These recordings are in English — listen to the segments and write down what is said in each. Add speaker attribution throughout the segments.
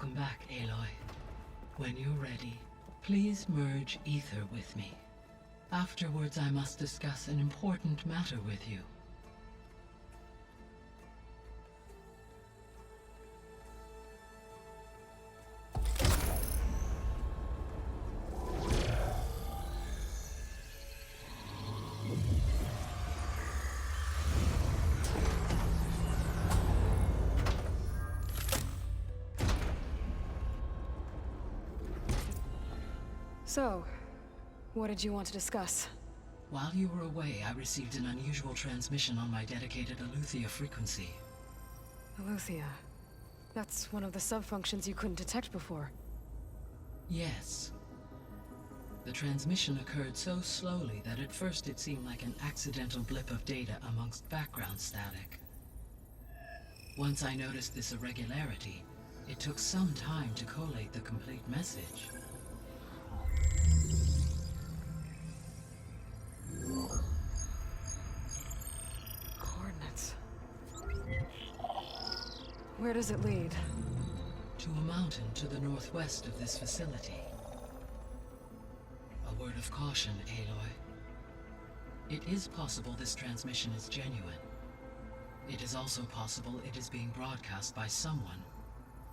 Speaker 1: Welcome back, Aloy. When you're ready, please merge ether with me. Afterwards, I must discuss an important matter with you.
Speaker 2: So, what did you want to discuss?
Speaker 1: While you were away, I received an unusual transmission on my dedicated Eleuthia frequency.
Speaker 2: Eleuthia. That's one of the sub-functions you couldn't detect before.
Speaker 1: Yes. The transmission occurred so slowly that at first it seemed like an accidental blip of data amongst background static. Once I noticed this irregularity, it took some time to collate the complete message.
Speaker 2: Coordinates. Where does it lead?
Speaker 1: To a mountain to the northwest of this facility. A word of caution, Aloy. It is possible this transmission is genuine. It is also possible it is being broadcast by someone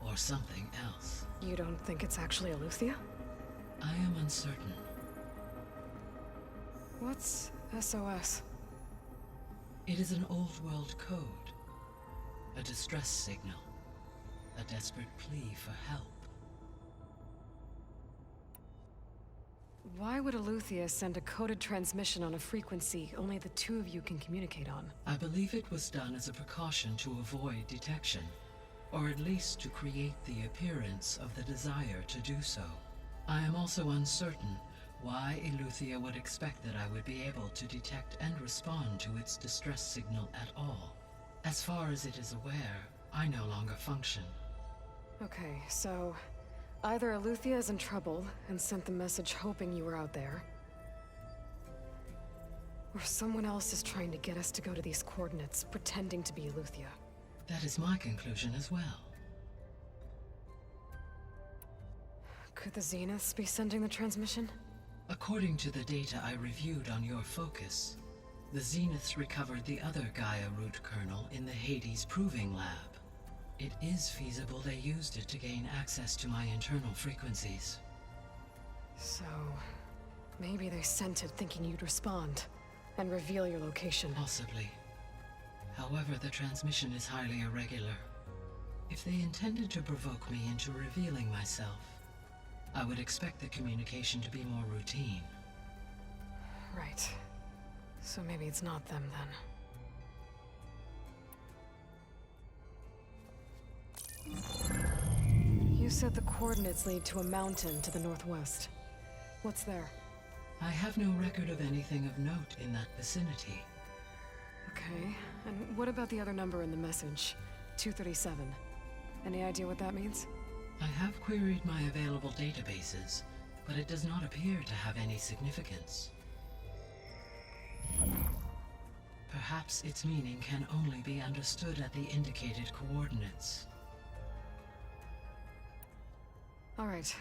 Speaker 1: or something else.
Speaker 2: You don't think it's actually Eleuthia?
Speaker 1: I am uncertain.
Speaker 2: What's SOS?
Speaker 1: It is an old world code. A distress signal. A desperate plea for help.
Speaker 2: Why would Eleuthia send a coded transmission on a frequency only the two of you can communicate on?
Speaker 1: I believe it was done as a precaution to avoid detection, or at least to create the appearance of the desire to do so. I am also uncertain why Eleuthia would expect that I would be able to detect and respond to its distress signal at all. As far as it is aware, I no longer function.
Speaker 2: Okay, so either Eleuthia is in trouble and sent the message hoping you were out there, or someone else is trying to get us to go to these coordinates, pretending to be Eleuthia.
Speaker 1: That is my conclusion as well.
Speaker 2: Could the Zeniths be sending the transmission?
Speaker 1: According to the data I reviewed on your focus, the Zeniths recovered the other Gaia root kernel in the Hades Proving Lab. It is feasible they used it to gain access to my internal frequencies.
Speaker 2: So, maybe they sent it thinking you'd respond and reveal your location.
Speaker 1: Possibly. However, the transmission is highly irregular. If they intended to provoke me into revealing myself, I would expect the communication to be more routine.
Speaker 2: Right. So maybe it's not them then. You said the coordinates lead to a mountain to the northwest. What's there?
Speaker 1: I have no record of anything of note in that vicinity.
Speaker 2: Okay, and what about the other number in the message? 237. Any idea what that means?
Speaker 1: I have queried my available databases, but it does not appear to have any significance. Perhaps its meaning can only be understood at the indicated coordinates.
Speaker 2: All right,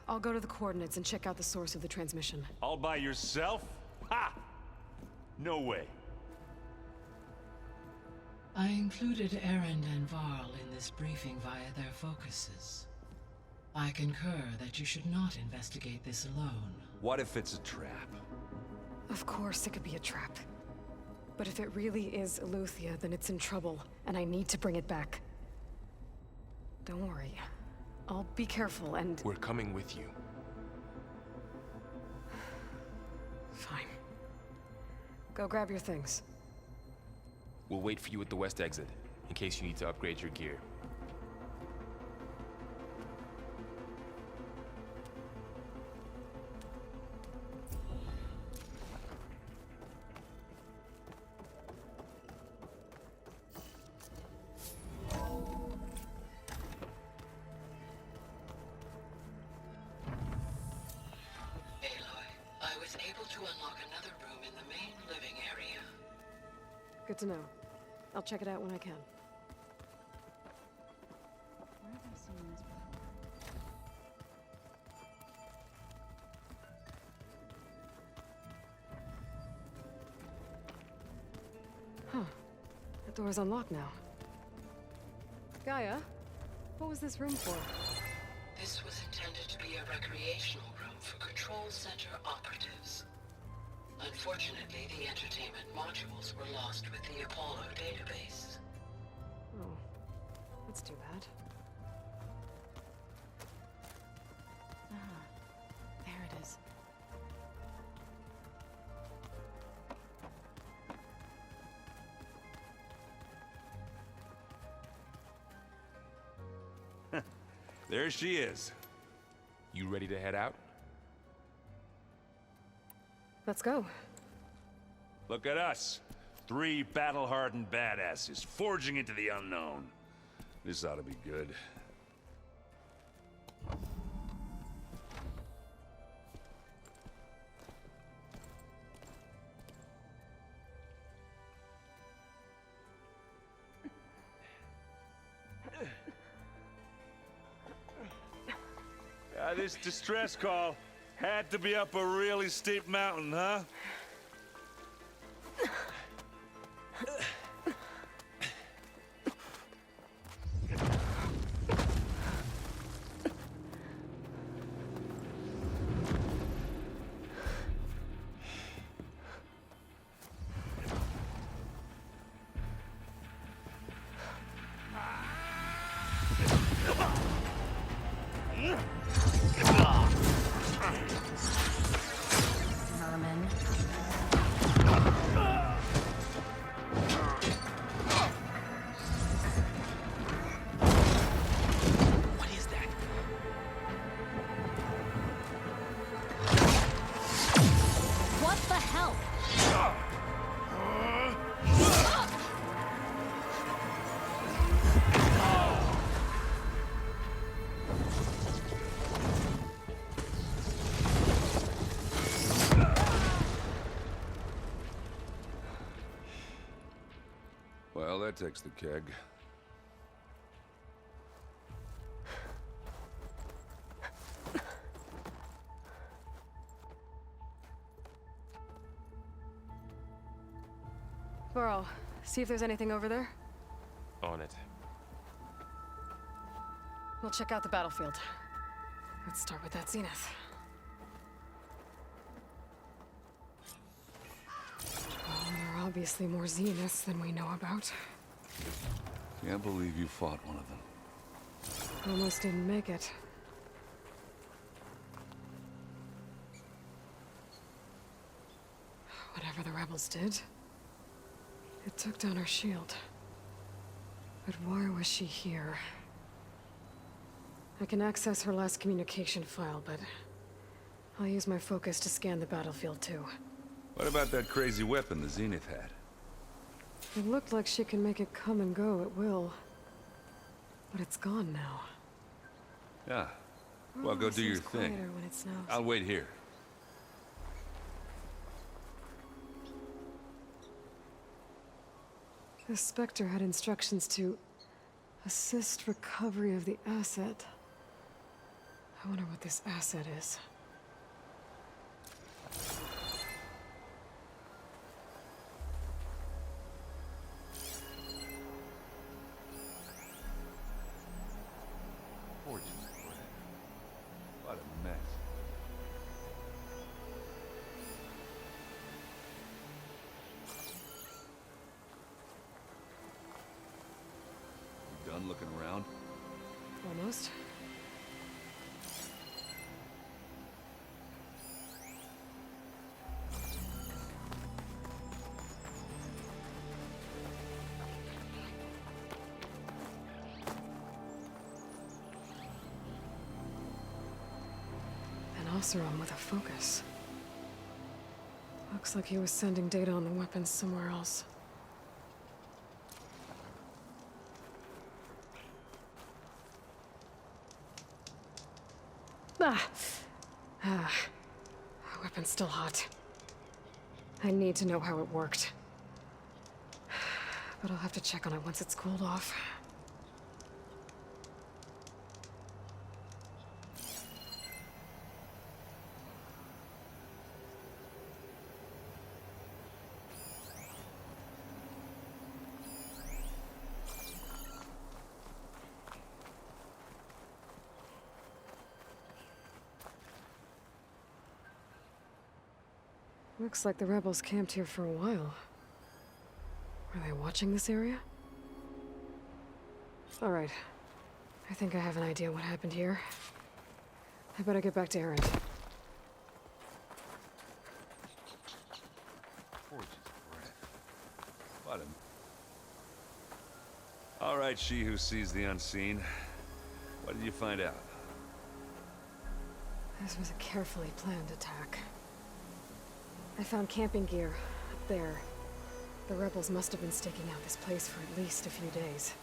Speaker 2: I'll go to the coordinates and check out the source of the transmission.
Speaker 3: All by yourself? Ha! No way.
Speaker 1: I included Erend and Varl in this briefing via their focuses. I concur that you should not investigate this alone.
Speaker 3: What if it's a trap?
Speaker 2: Of course it could be a trap. But if it really is Eleuthia, then it's in trouble, and I need to bring it back. Don't worry. I'll be careful and...
Speaker 4: We're coming with you.
Speaker 2: Fine. Go grab your things.
Speaker 4: We'll wait for you at the west exit, in case you need to upgrade your gear.
Speaker 2: Good to know. I'll check it out when I can.
Speaker 5: Where have I seen this before?
Speaker 2: Door's unlocked now. Gaia, what was this room for?
Speaker 1: This was intended to be a recreational room for Control Center operatives. Unfortunately, the entertainment modules were lost with the Apollo database.
Speaker 2: Oh, that's too bad. Ah, there it is.
Speaker 3: There she is.
Speaker 4: You ready to head out?
Speaker 2: Let's go.
Speaker 3: Look at us. 3 battle-hardened badasses forging into the unknown. This ought to be good. This distress call had to be up a really steep mountain, huh?
Speaker 2: Merman.
Speaker 4: What is that?
Speaker 5: What the hell?
Speaker 3: Well, that takes the keg.
Speaker 2: Burrow, see if there's anything over there.
Speaker 4: On it.
Speaker 2: We'll check out the battlefield. Let's start with that Zenith. Well, there are obviously more Zeniths than we know about.
Speaker 3: Can't believe you fought one of them.
Speaker 2: Almost didn't make it. Whatever the rebels did, it took down her shield. But why was she here? I can access her last communication file, but I'll use my focus to scan the battlefield too.
Speaker 3: What about that crazy weapon the Zenith had?
Speaker 2: It looked like she can make it come and go at will. But it's gone now.
Speaker 3: Yeah. Well, go do your
Speaker 2: Seems
Speaker 3: thing.
Speaker 2: quieter when it snows.
Speaker 3: I'll wait here.
Speaker 2: The Spectre had instructions to assist recovery of the asset. I wonder what this asset is.
Speaker 3: Gorgeous. What a mess. You done looking around?
Speaker 2: Almost. An Oseram with a focus. Looks like he was sending data on the weapons somewhere else. Ah. Weapon's still hot. I need to know how it worked. But I'll have to check on it once it's cooled off. Looks like the rebels camped here for a while. Are they watching this area? Alright. I think I have an idea what happened here. I better get back to Erend.
Speaker 3: What All right, she who sees the unseen. What did you find out?
Speaker 2: This was a carefully planned attack. I found camping gear up there. The rebels must have been staking out this place for at least a few days.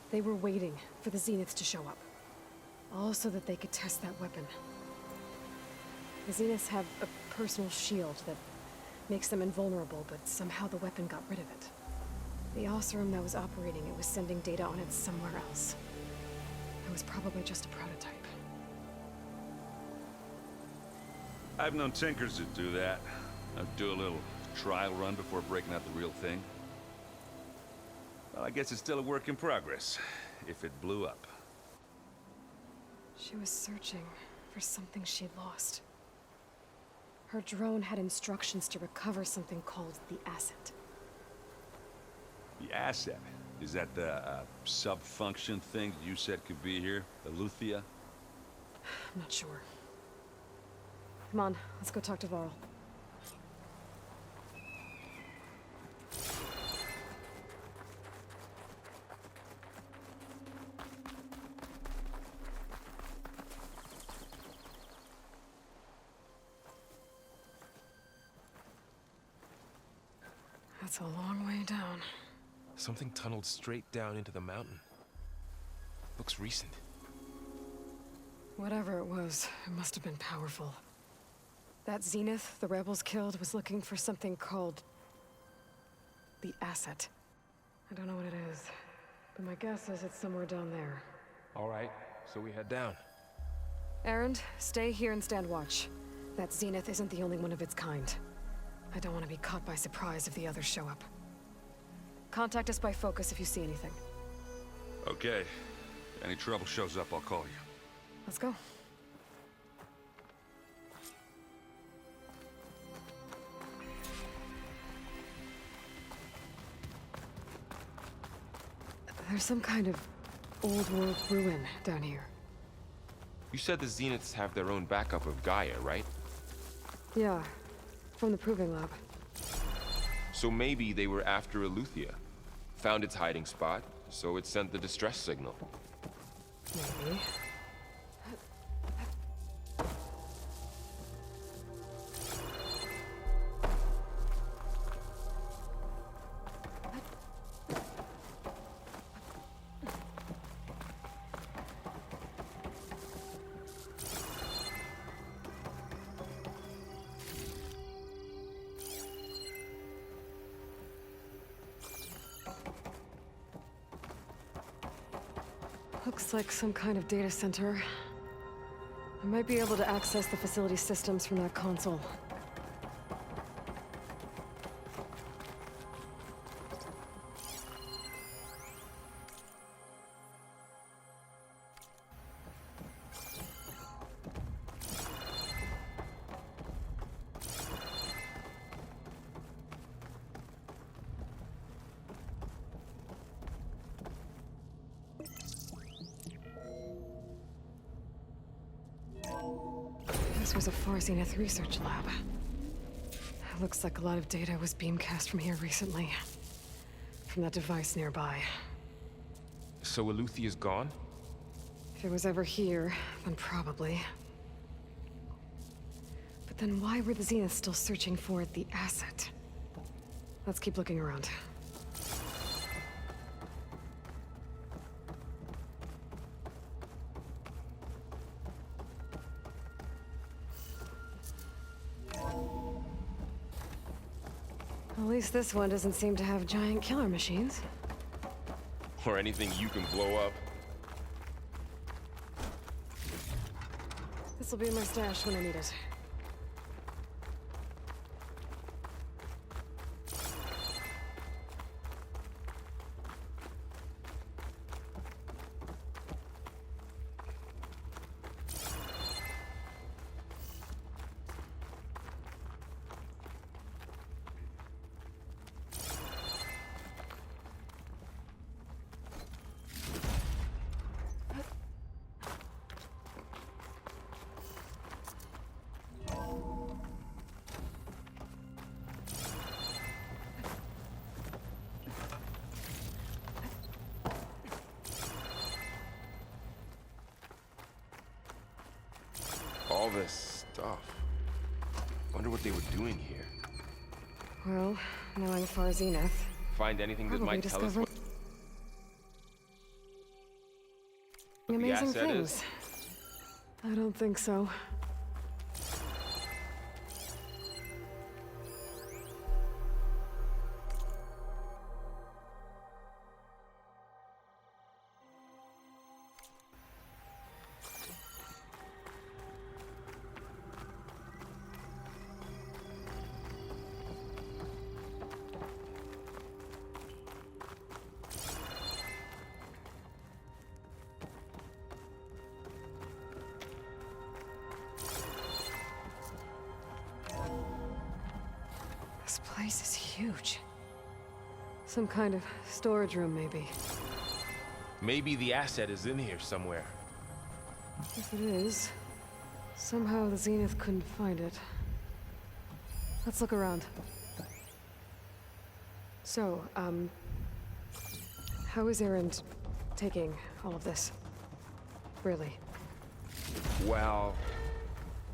Speaker 2: They were waiting for the Zeniths to show up. All so that they could test that weapon. The Zeniths have a personal shield that makes them invulnerable, but somehow the weapon got rid of it. The Oseram that was operating it was sending data on it somewhere else. It was probably just a prototype.
Speaker 3: I've known tinkers that do that. I'd do a little trial run before breaking out the real thing. Well, I guess it's still a work in progress, if it blew up.
Speaker 2: She was searching for something she'd lost. Her drone had instructions to recover something called the Asset.
Speaker 3: The asset? Is that the sub-function thing that you said could be here? The Luthia?
Speaker 2: I'm not sure. Come on, let's go talk to Varl. That's a long way down.
Speaker 4: Something tunneled straight down into the mountain. Looks recent.
Speaker 2: Whatever it was, it must have been powerful. That Zenith the rebels killed was looking for something called the Asset. I don't know what it is, but my guess is it's somewhere down there.
Speaker 4: All right, so we head down.
Speaker 2: Erend, stay here and stand watch. That Zenith isn't the only one of its kind. I don't want to be caught by surprise if the others show up. Contact us by focus if you see anything.
Speaker 3: Okay. If any trouble shows up, I'll call you.
Speaker 2: Let's go. There's some kind of old world ruin down here.
Speaker 4: You said the Zeniths have their own backup of Gaia, right?
Speaker 2: Yeah, from the Proving Lab.
Speaker 4: So maybe they were after Eleuthia. Found its hiding spot, so it sent the distress signal.
Speaker 2: Maybe. Looks like some kind of data center. I might be able to access the facility systems from that console. This was a Far Zenith research lab. It looks like a lot of data was beamcast from here recently. From that device nearby.
Speaker 4: So Eleuthia's gone?
Speaker 2: If it was ever here, then probably. But then why were the Zeniths still searching for the Asset? Let's keep looking around. At least this one doesn't seem to have giant killer machines.
Speaker 4: Or anything you can blow up?
Speaker 2: This'll be in my stash when I need it.
Speaker 4: all this stuff. Wonder what they were doing here.
Speaker 2: Well, knowing Far Zenith,
Speaker 4: Find anything that
Speaker 2: probably
Speaker 4: might tell us
Speaker 2: discovered
Speaker 4: what the
Speaker 2: amazing
Speaker 4: asset
Speaker 2: things.
Speaker 4: is?
Speaker 2: I don't think so. This place is huge. Some kind of storage room, maybe.
Speaker 4: Maybe the asset is in here somewhere.
Speaker 2: If it is, somehow the Zenith couldn't find it. Let's look around. So, how is Erend taking all of this? Really?
Speaker 4: Well,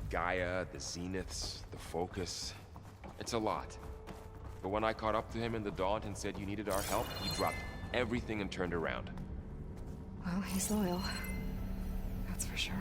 Speaker 4: Gaia, the Zeniths, the Focus. It's a lot. But when I caught up to him in the Daunt and said you needed our help, he dropped everything and turned around.
Speaker 2: Well, he's loyal. That's for sure.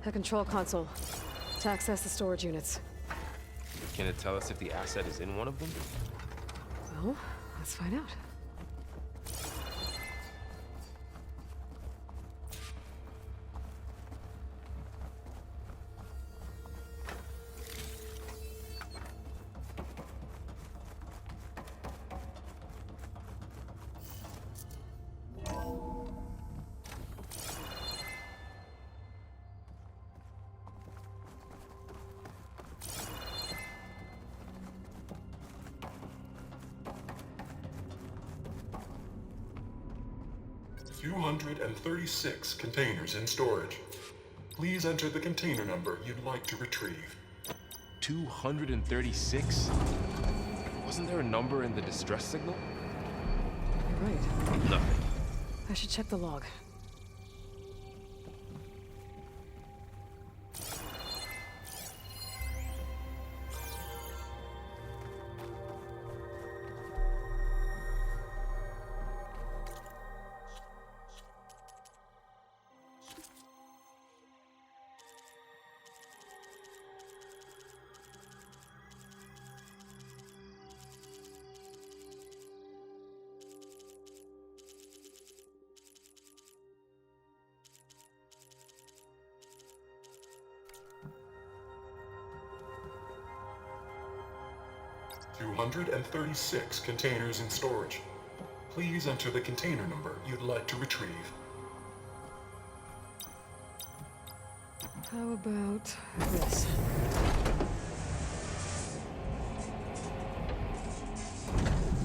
Speaker 2: The control console. To access the storage units.
Speaker 4: Can it tell us if the asset is in one of them?
Speaker 2: Well, let's find out.
Speaker 6: $236 containers in storage. Please enter the container number you'd like to retrieve.
Speaker 4: 236? Wasn't there a number in the distress signal?
Speaker 2: You're right.
Speaker 4: Nothing.
Speaker 2: I should check the log.
Speaker 6: $236 containers in storage. Please enter the container number you'd like to retrieve.
Speaker 2: How about this?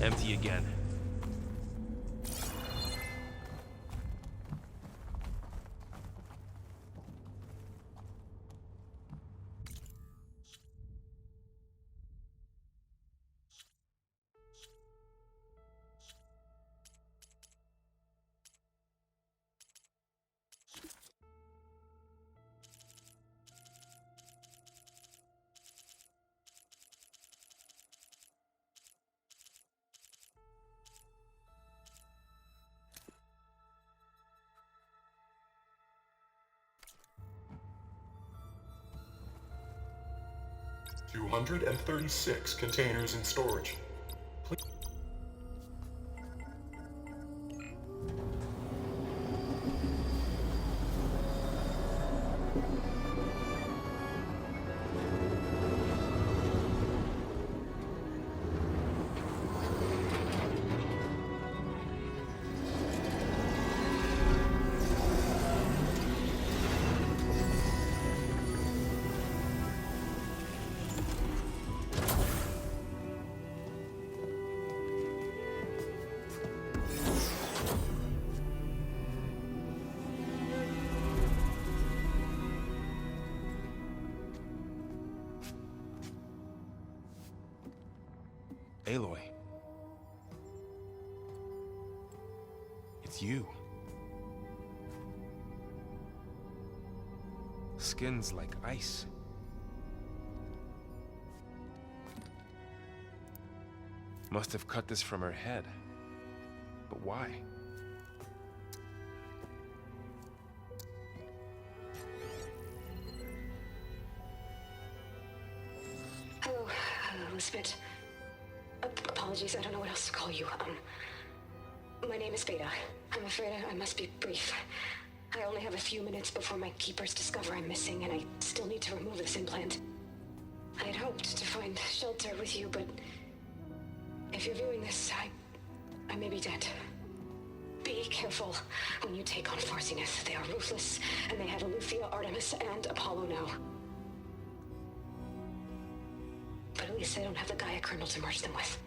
Speaker 4: Empty again.
Speaker 6: $236 containers in storage. Please.
Speaker 4: Aloy. It's you. Skin's like ice. Must have cut this from her head. But why?
Speaker 2: Hello, Elizabeth. Apologies, I don't know what else to call you. My name is Beta. I'm afraid I must be brief. I only have a few minutes before my keepers discover I'm missing, and I still need to remove this implant. I had hoped to find shelter with you, but if you're viewing this, I may be dead. Be careful when you take on Far Zenith. They are ruthless, and they have Eleuthia, Artemis, and Apollo now. But at least they don't have the Gaia kernel to merge them with.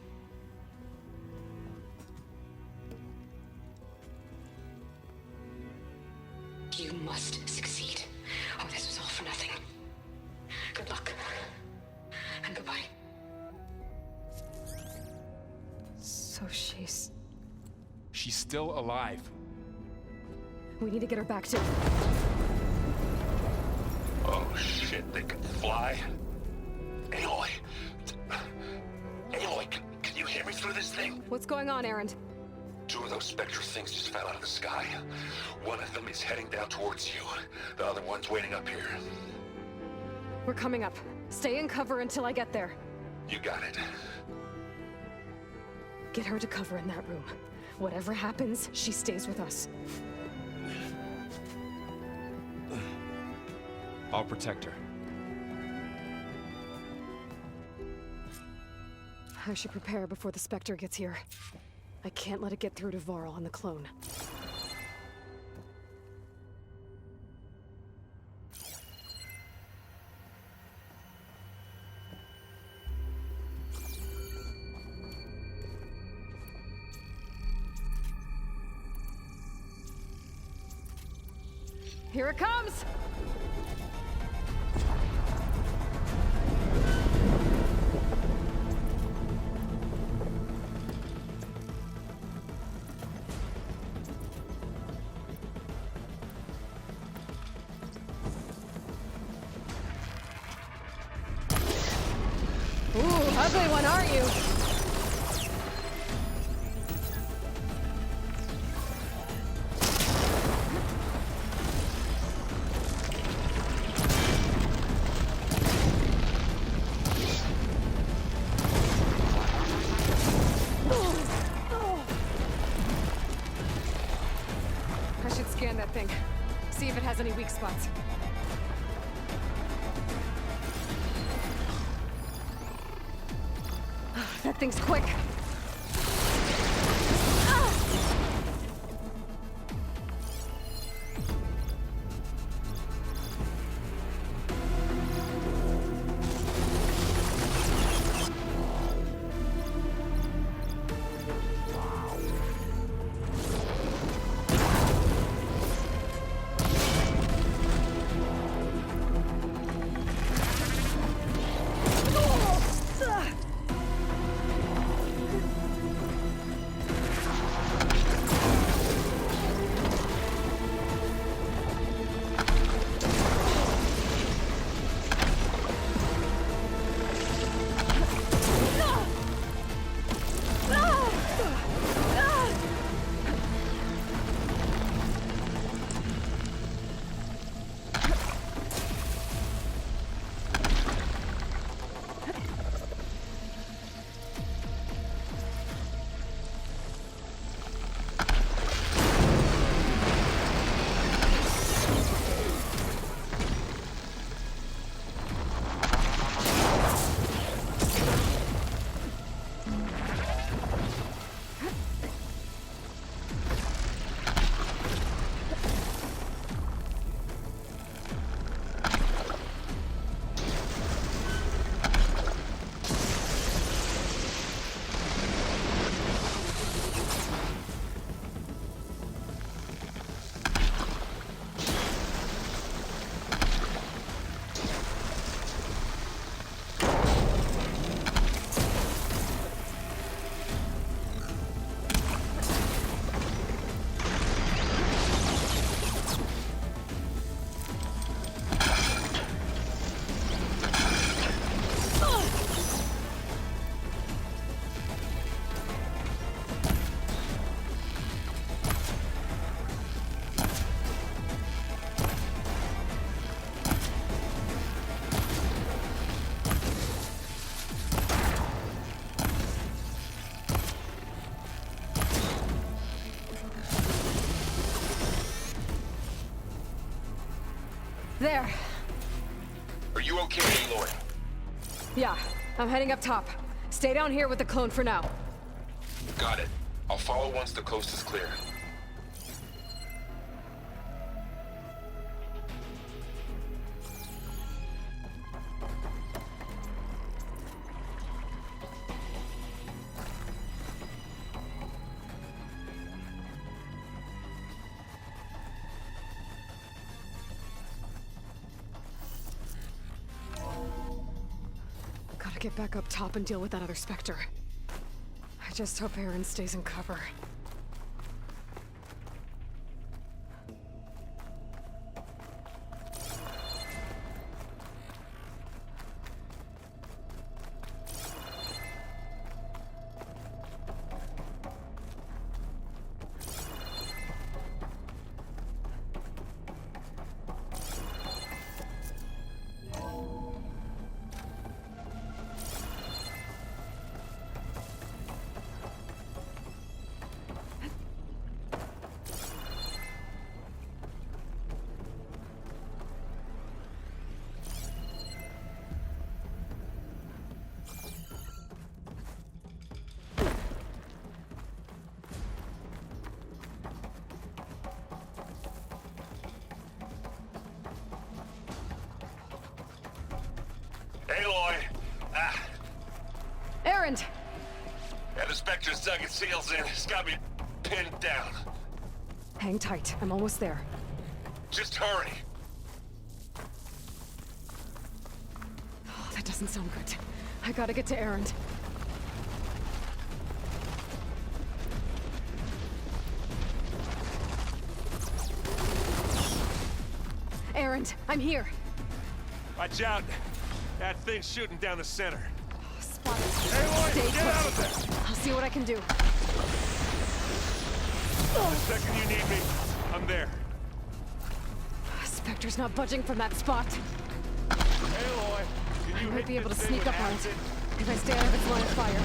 Speaker 2: You must succeed, or this was all for nothing. Good luck. And goodbye. So she's
Speaker 4: still alive.
Speaker 2: We need to get her back to...
Speaker 3: Oh shit, they can fly? Aloy! Aloy, can you hear me through this thing?
Speaker 2: What's going on, Erend?
Speaker 3: Two of those Spectre things just fell out of the sky. One of them is heading down towards you. The other one's waiting up here.
Speaker 2: We're coming up. Stay in cover until I get there.
Speaker 3: You got it.
Speaker 2: Get her to cover in that room. Whatever happens, she stays with us.
Speaker 4: I'll protect her.
Speaker 2: I should prepare before the Spectre gets here. I can't let it get through to Varl and the clone. Here it comes! Ooh, ugly one, aren't you? I should scan that thing. See if it has any weak spots. That thing's quick. There.
Speaker 4: Are you okay, Aloy?
Speaker 2: Yeah, I'm heading up top. Stay down here with the clone for now.
Speaker 4: Got it. I'll follow once the coast is clear.
Speaker 2: Gotta get back up top and deal with that other Spectre. I just hope Aaron stays in cover.
Speaker 3: Aloy! Ah,
Speaker 2: Aaron!
Speaker 3: yeah, the Spectre's dug its heels in. It's got me pinned down.
Speaker 2: Hang tight, I'm almost there.
Speaker 3: Just hurry.
Speaker 2: Oh, that doesn't sound good. I gotta get to Aaron. Aaron, I'm here.
Speaker 3: Watch out. That thing's shooting down the center.
Speaker 2: Spotted.
Speaker 3: Aloy,
Speaker 2: Stay
Speaker 3: get out of
Speaker 2: close.
Speaker 3: there!
Speaker 2: I'll see what I can do.
Speaker 3: The second you need me, I'm there.
Speaker 2: Spectre's not budging from that spot.
Speaker 3: Aloy, can you
Speaker 2: I might
Speaker 3: hit
Speaker 2: be able to
Speaker 3: this thing
Speaker 2: sneak
Speaker 3: with
Speaker 2: up on it
Speaker 3: acid?
Speaker 2: if I stay out of its line of fire.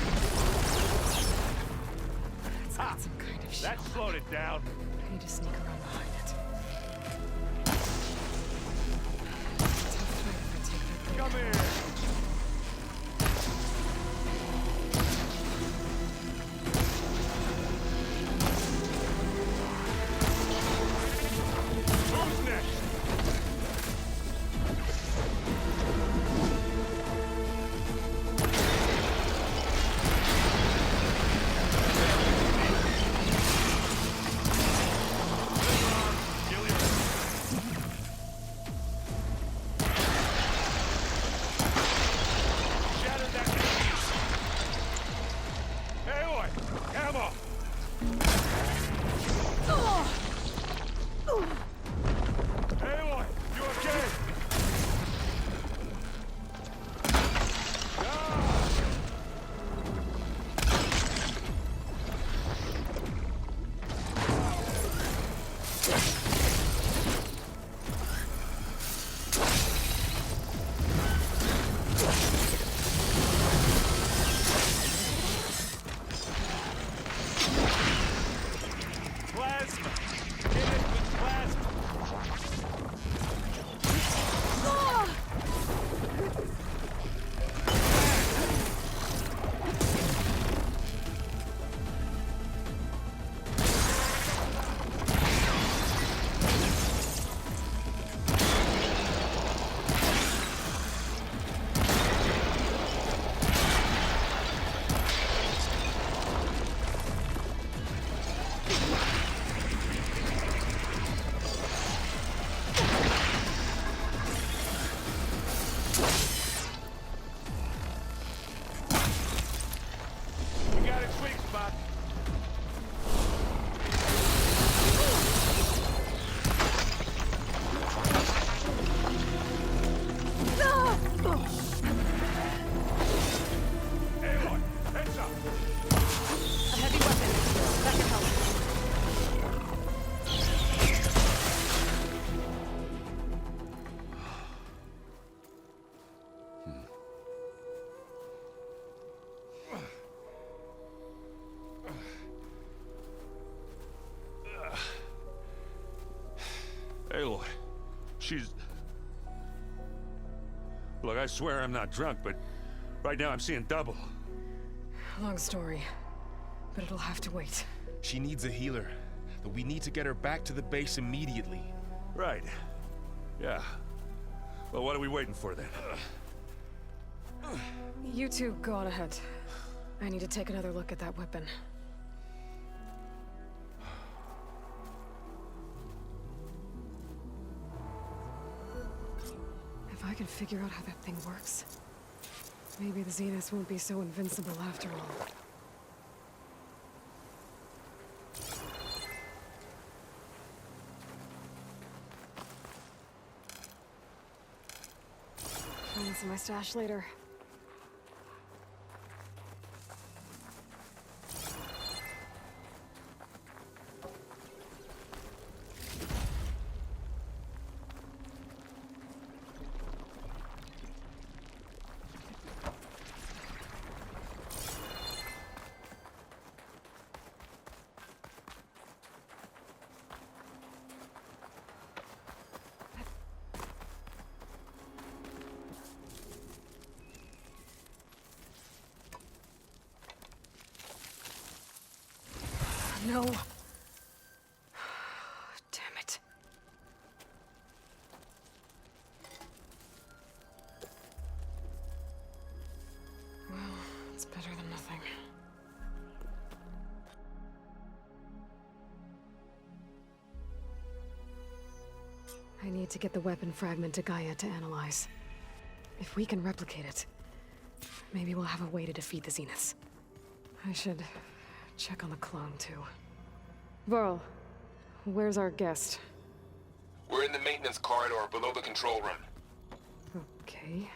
Speaker 2: It's got
Speaker 3: Ah,
Speaker 2: some kind of
Speaker 3: that
Speaker 2: shield.
Speaker 3: slowed it down.
Speaker 2: I need to sneak around behind it. Tough fight if I take that thing.
Speaker 3: Come here. Who's next? Shatter that piece. Aloy, ammo. Aloy, you okay? Ah! Plasma! Hit it with plasma! You got its weak spot. Aloy, heads up!
Speaker 2: A heavy weapon. That can help.
Speaker 3: Aloy, she's... Look, I swear I'm not drunk, but right now I'm seeing double.
Speaker 2: Long story, but it'll have to wait.
Speaker 4: She needs a healer, but we need to get her back to the base immediately.
Speaker 3: Right. Yeah. Well, what are we waiting for then?
Speaker 2: You two go on ahead. I need to take another look at that weapon. If I can figure out how that thing works, maybe the Zeniths won't be so invincible after all. Find this in my stash later. No. Damn it. Well, it's better than nothing. I need to get the weapon fragment to Gaia to analyze. If we can replicate it, maybe we'll have a way to defeat the Zeniths. I should check on the clone, too. Varl, where's our guest?
Speaker 4: We're in the maintenance corridor below the control room.
Speaker 2: Okay.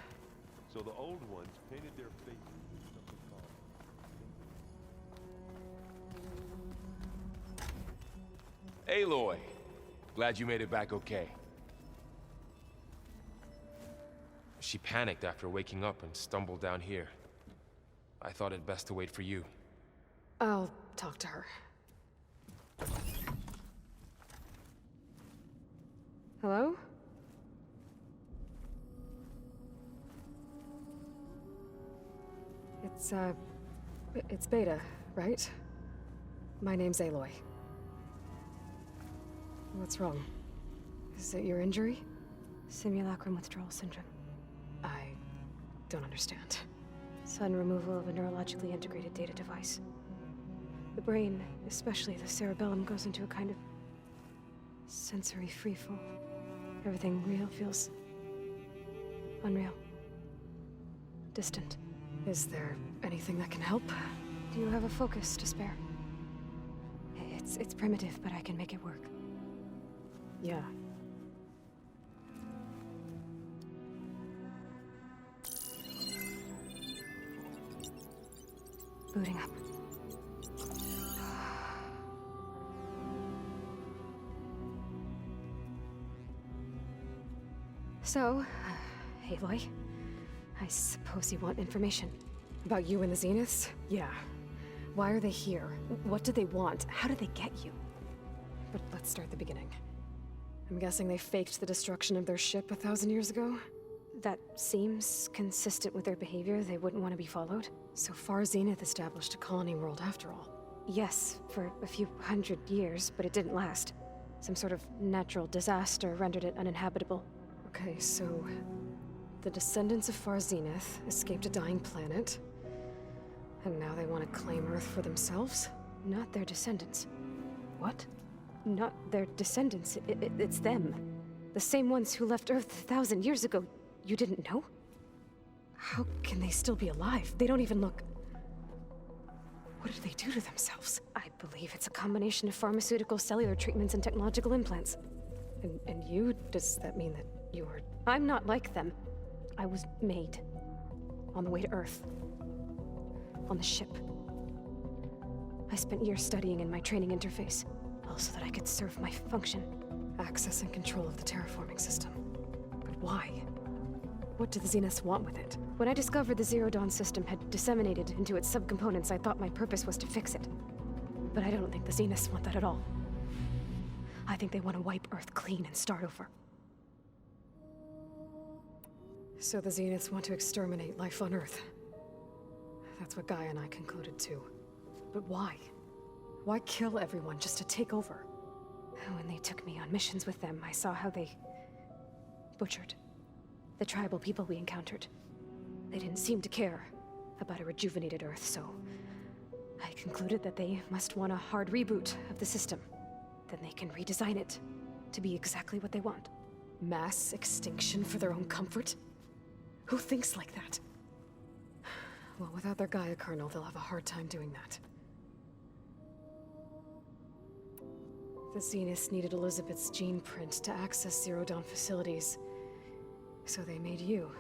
Speaker 7: So the old ones painted their faces with something called...
Speaker 4: Aloy! Glad you made it back okay. She panicked after waking up and stumbled down here. I thought it best to wait for you.
Speaker 2: I'll talk to her. Hello? It's Beta, right? My name's Aloy. What's wrong? Is it your injury?
Speaker 8: Simulacrum withdrawal syndrome.
Speaker 2: I don't understand.
Speaker 8: Sudden removal of a neurologically integrated data device. The brain, especially the cerebellum, goes into a kind of sensory freefall. Everything real feels unreal. Distant.
Speaker 2: Is there anything that can help?
Speaker 8: Do you have a focus to spare? It's primitive, but I can make it work.
Speaker 2: Yeah.
Speaker 8: Booting up. So, Aloy, I suppose you want information.
Speaker 2: About you and the Zeniths? Yeah. Why are they here? What do they want? How did they get you? But let's start the beginning. I'm guessing they faked the destruction of their ship 1,000 years ago?
Speaker 8: That seems consistent with their behavior. They wouldn't want to be followed.
Speaker 2: So Far Zenith established a colony world after all.
Speaker 8: Yes, for a few hundred years, but it didn't last. Some sort of natural disaster rendered it uninhabitable.
Speaker 2: Okay, so the descendants of Far Zenith escaped a dying planet, and now they want to claim Earth for themselves?
Speaker 8: Not their descendants.
Speaker 2: What?
Speaker 8: Not their descendants. It's them. The same ones who left Earth 1,000 years ago. You didn't know?
Speaker 2: How can they still be alive? They don't even look... What did they do to themselves?
Speaker 8: I believe it's a combination of pharmaceutical, cellular treatments, and technological implants.
Speaker 2: And you? Does that mean that you are...
Speaker 8: I'm not like them. I was made. On the way to Earth. On the ship. I spent years studying in my training interface, all so that I could serve my function.
Speaker 2: Access and control of the terraforming system. But why? What do the Zeniths want with it?
Speaker 8: When I discovered the Zero Dawn system had disseminated into its subcomponents, I thought my purpose was to fix it. But I don't think the Zeniths want that at all. I think they want to wipe Earth clean and start over.
Speaker 2: So the Zeniths want to exterminate life on Earth. That's what Gaia and I concluded too. But why? Why kill everyone just to take over? When they took me on missions with them, I saw how they butchered the tribal people we encountered. They didn't seem to care about a rejuvenated Earth, so I concluded that they must want a hard reboot of the system. Then they can redesign it to be exactly what they want. Mass extinction for their own comfort? Who thinks like that? Well, without their Gaia kernel, they'll have a hard time doing that. The Zeniths needed Elizabeth's gene print to access Zero Dawn facilities. So they made you.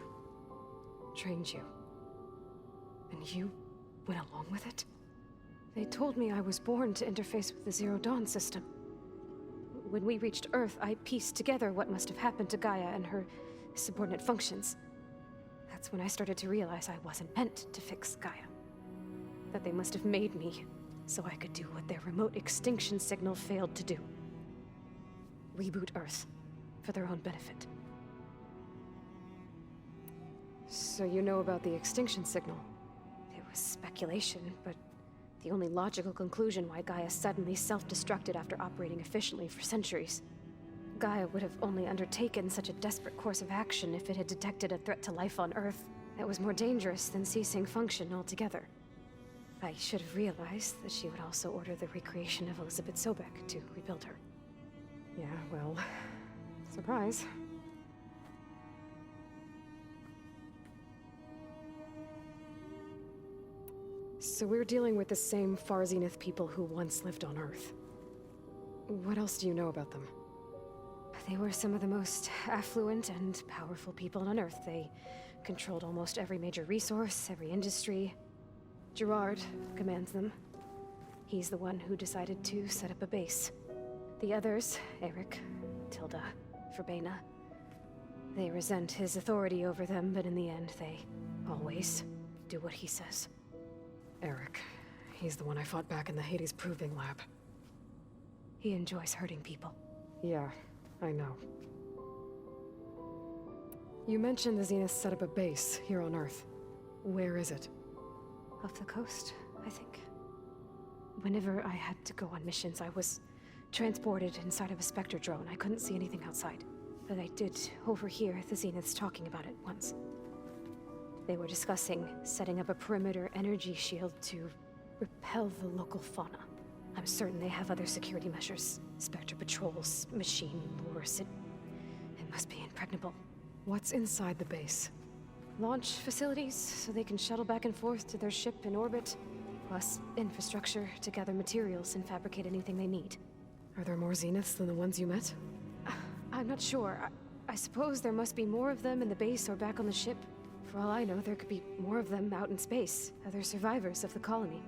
Speaker 2: Trained you. And you went along with it? They told me I was born to interface with the Zero Dawn system. When we reached Earth, I pieced together what must have happened to Gaia and her subordinate functions. That's when I started to realize I wasn't meant to fix Gaia. That they must have made me so I could do what their remote extinction signal failed to do. Reboot Earth, for their own benefit. So you know about the extinction signal? It was speculation, but the only logical conclusion why Gaia suddenly self-destructed after operating efficiently for centuries. Gaia would have only undertaken such a desperate course of action if it had detected a threat to life on Earth that was more dangerous than ceasing function altogether. I should have realized that she would also order the recreation of Elizabeth Sobek to rebuild her. Yeah, well, surprise. So we're dealing with the same Far Zenith people who once lived on Earth. What else do you know about them? They were some of the most affluent and powerful people on Earth. They controlled almost every major resource, every industry. Gerard commands them. He's the one who decided to set up a base. The others, Eric, Tilda, Verbena, they resent his authority over them, but in the end, they always do what he says. Eric. He's the one I fought back in the Hades Proving Lab. He enjoys hurting people. Yeah, I know. You mentioned the Zeniths set up a base here on Earth. Where is it? Off the coast, I think. Whenever I had to go on missions, I was transported inside of a Spectre drone. I couldn't see anything outside. But I did overhear the Zeniths talking about it once. They were discussing setting up a perimeter energy shield to repel the local fauna. I'm certain they have other security measures. Spectre patrols, machine lures. It must be impregnable. What's inside the base? Launch facilities, so they can shuttle back and forth to their ship in orbit. Plus, infrastructure to gather materials and fabricate anything they need. Are there more Zeniths than the ones you met? I'm not sure. I suppose there must be more of them in the base or back on the ship. For all I know, there could be more of them out in space, other survivors of the colony.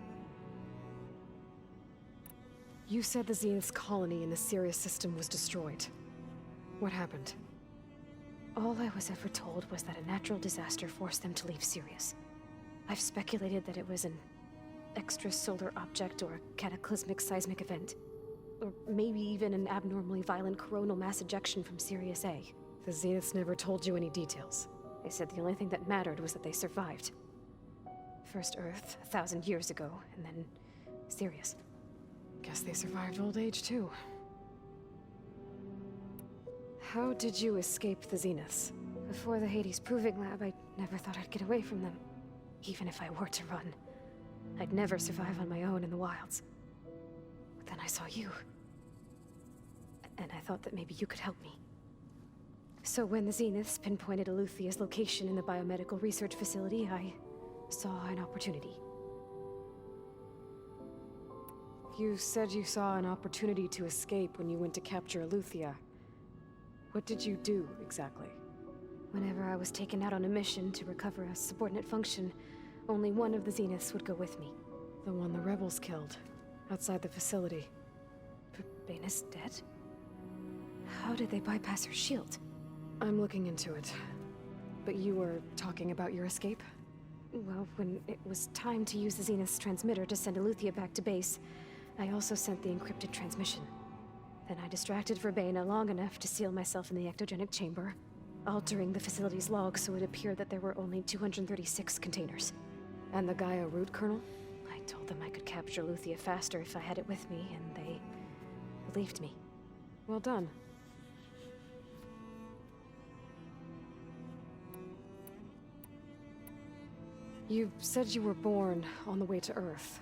Speaker 2: You said the Zenith's colony in the Sirius system was destroyed. What happened? All I was ever told was that a natural disaster forced them to leave Sirius. I've speculated that it was an extrasolar object or a cataclysmic seismic event. Or maybe even an abnormally violent coronal mass ejection from Sirius A. The Zeniths never told you any details. They said the only thing that mattered was that they survived. First Earth, 1,000 years ago, and then Sirius. Guess they survived old age, too. How did you escape the Zeniths? Before the Hades Proving Lab, I never thought I'd get away from them. Even if I were to run, I'd never survive on my own in the wilds. But then I saw you. And I thought that maybe you could help me. So when the Zeniths pinpointed Eluthia's location in the biomedical research facility, I saw an opportunity. You said you saw an opportunity to escape when you went to capture Eluthia. What did you do, exactly? Whenever I was taken out on a mission to recover a subordinate function, only one of the Zeniths would go with me. The one the rebels killed, outside the facility. Verbena's dead? How did they bypass her shield? I'm looking into it. But you were talking about your escape? Well, when it was time to use the Zenith's transmitter to send Eluthia back to base, I also sent the encrypted transmission. Then I distracted Verbena long enough to seal myself in the ectogenic chamber,
Speaker 8: altering the facility's log so it appeared that there were only 236 containers.
Speaker 2: And the Gaia root kernel?
Speaker 8: I told them I could capture Luthia faster if I had it with me, and they believed me.
Speaker 2: Well done. You said you were born on the way to Earth.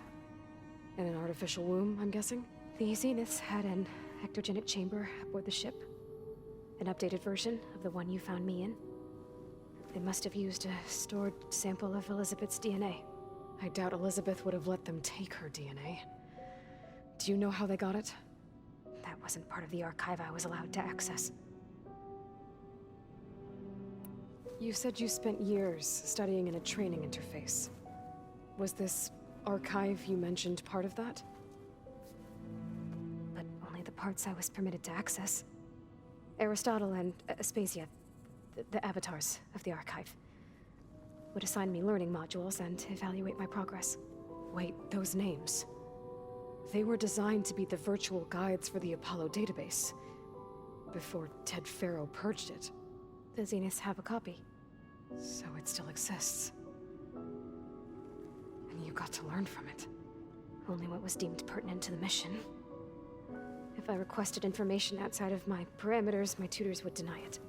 Speaker 2: In an artificial womb, I'm guessing?
Speaker 8: The Zeniths had an ectogenic chamber aboard the ship. An updated version of the one you found me in. They must have used a stored sample of Elizabeth's DNA.
Speaker 2: I doubt Elizabeth would have let them take her DNA. Do you know how they got it?
Speaker 8: That wasn't part of the archive I was allowed to access.
Speaker 2: You said you spent years studying in a training interface. Was this archive you mentioned part of that?
Speaker 8: But only the parts I was permitted to access. Aristotle and Aspasia, the avatars of the archive, would assign me learning modules and evaluate my progress.
Speaker 2: Wait, those names. They were designed to be the virtual guides for the Apollo database, before Ted Faro purged it.
Speaker 8: The Zeniths have a copy.
Speaker 2: So it still exists. And you got to learn from it.
Speaker 8: Only what was deemed pertinent to the mission. If I requested information outside of my parameters, my tutors would deny it.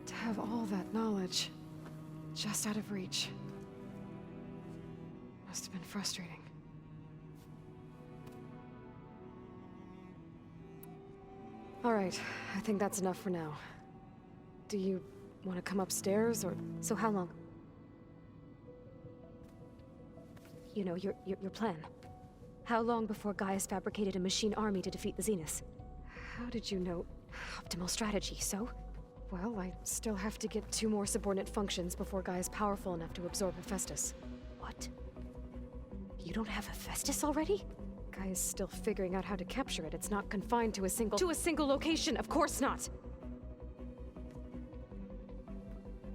Speaker 2: To have all that knowledge, just out of reach. Must have been frustrating. All right, I think that's enough for now. Do you want to come upstairs, or...?
Speaker 8: So how long? You know, your plan. How long before Gaius fabricated a machine army to defeat the Zeniths?
Speaker 2: How did you know?
Speaker 8: Optimal strategy, so?
Speaker 2: Well, I still have to get 2 more subordinate functions before Gaia's powerful enough to absorb Hephaestus.
Speaker 8: What? You don't have Hephaestus already?
Speaker 2: Gaia's still figuring out how to capture it. It's not confined to a single... To a single location! Of course not!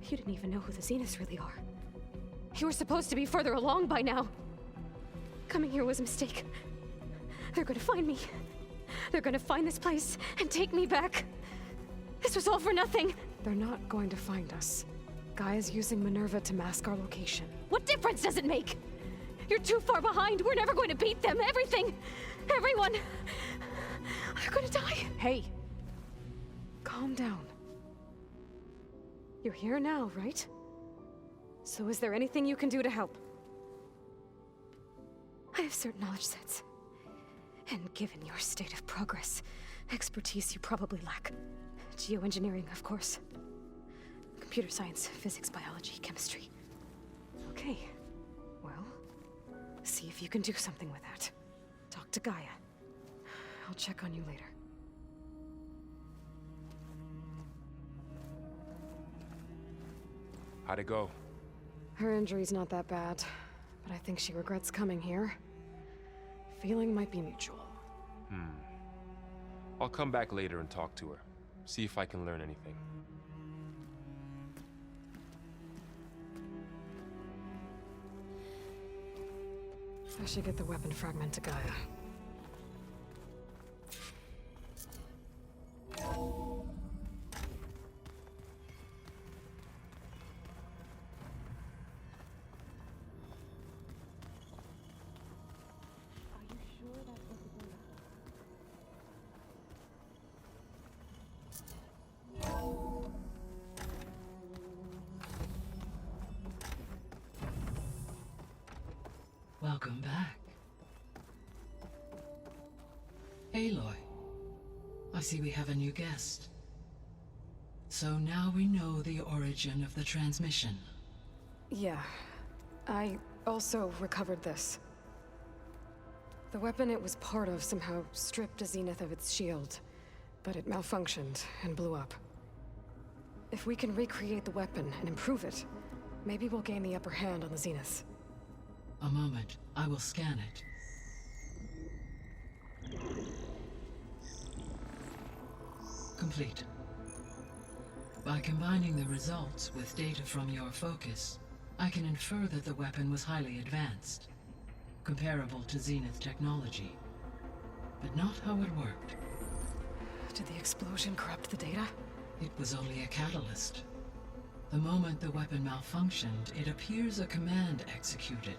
Speaker 8: You didn't even know who the Zeniths really are.
Speaker 2: You were supposed to be further along by now!
Speaker 8: Coming here was a mistake. They're gonna find me. They're gonna find this place and take me back. This was all for nothing.
Speaker 2: They're not going to find us. Gaia's using Minerva to mask our location.
Speaker 8: What difference does it make? You're too far behind. We're never going to beat them. Everything, everyone, are gonna die.
Speaker 2: Hey! Calm down. You're here now, right? So is there anything you can do to help?
Speaker 8: I have certain knowledge sets. And given your state of progress, expertise you probably lack. Geoengineering, of course. Computer science, physics, biology, chemistry.
Speaker 2: Okay. Well, see if you can do something with that. Talk to Gaia. I'll check on you later.
Speaker 4: How'd it go?
Speaker 2: Her injury's not that bad, but I think she regrets coming here. Feeling might be mutual.
Speaker 4: I'll come back later and talk to her. See if I can learn anything.
Speaker 2: I should get the weapon fragment to Gaia.
Speaker 1: Welcome back. Aloy, I see we have a new guest. So now we know the origin of the transmission.
Speaker 2: Yeah. I also recovered this. The weapon it was part of somehow stripped a Zenith of its shield, but it malfunctioned and blew up. If we can recreate the weapon and improve it, maybe we'll gain the upper hand on the Zeniths.
Speaker 1: A moment, I will scan it. Complete. By combining the results with data from your focus, I can infer that the weapon was highly advanced, comparable to Zenith technology, but not how it worked.
Speaker 2: Did the explosion corrupt the data?
Speaker 1: It was only a catalyst. The moment the weapon malfunctioned, it appears a command executed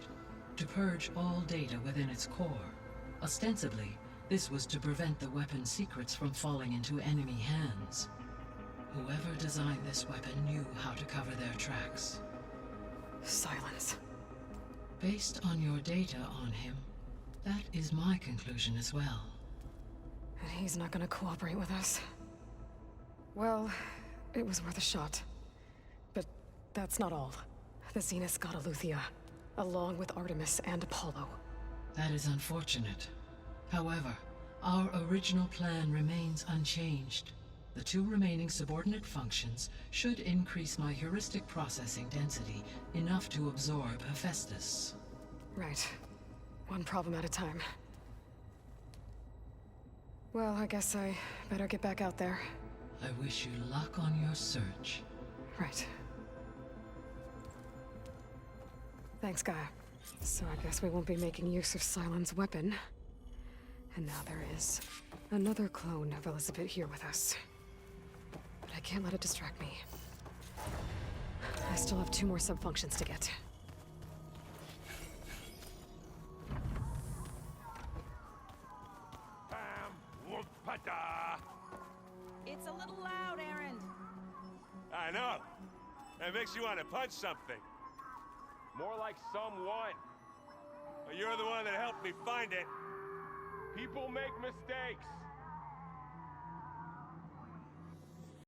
Speaker 1: to purge all data within its core. Ostensibly, this was to prevent the weapon's secrets from falling into enemy hands. Whoever designed this weapon knew how to cover their tracks.
Speaker 2: Silence.
Speaker 1: Based on your data on him, that is my conclusion as well.
Speaker 2: And he's not gonna cooperate with us. Well, it was worth a shot. But that's not all. The Zeniths got Eleuthia, along with Artemis and Apollo.
Speaker 1: That is unfortunate. However, our original plan remains unchanged. The 2 remaining subordinate functions should increase my heuristic processing density enough to absorb Hephaestus.
Speaker 2: Right. One problem at a time. Well, I guess I better get back out there.
Speaker 1: I wish you luck on your search.
Speaker 2: Right. Thanks, Gaia. So I guess we won't be making use of Cylon's weapon. And now there is another clone of Elizabeth here with us. But I can't let it distract me. I still have 2 more subfunctions to get.
Speaker 3: Bam! Whoop-a-da!
Speaker 5: It's a little loud, Aaron.
Speaker 3: I know. That makes you want to punch something.
Speaker 4: More like someone.
Speaker 3: But you're the one that helped me find it.
Speaker 4: People make mistakes.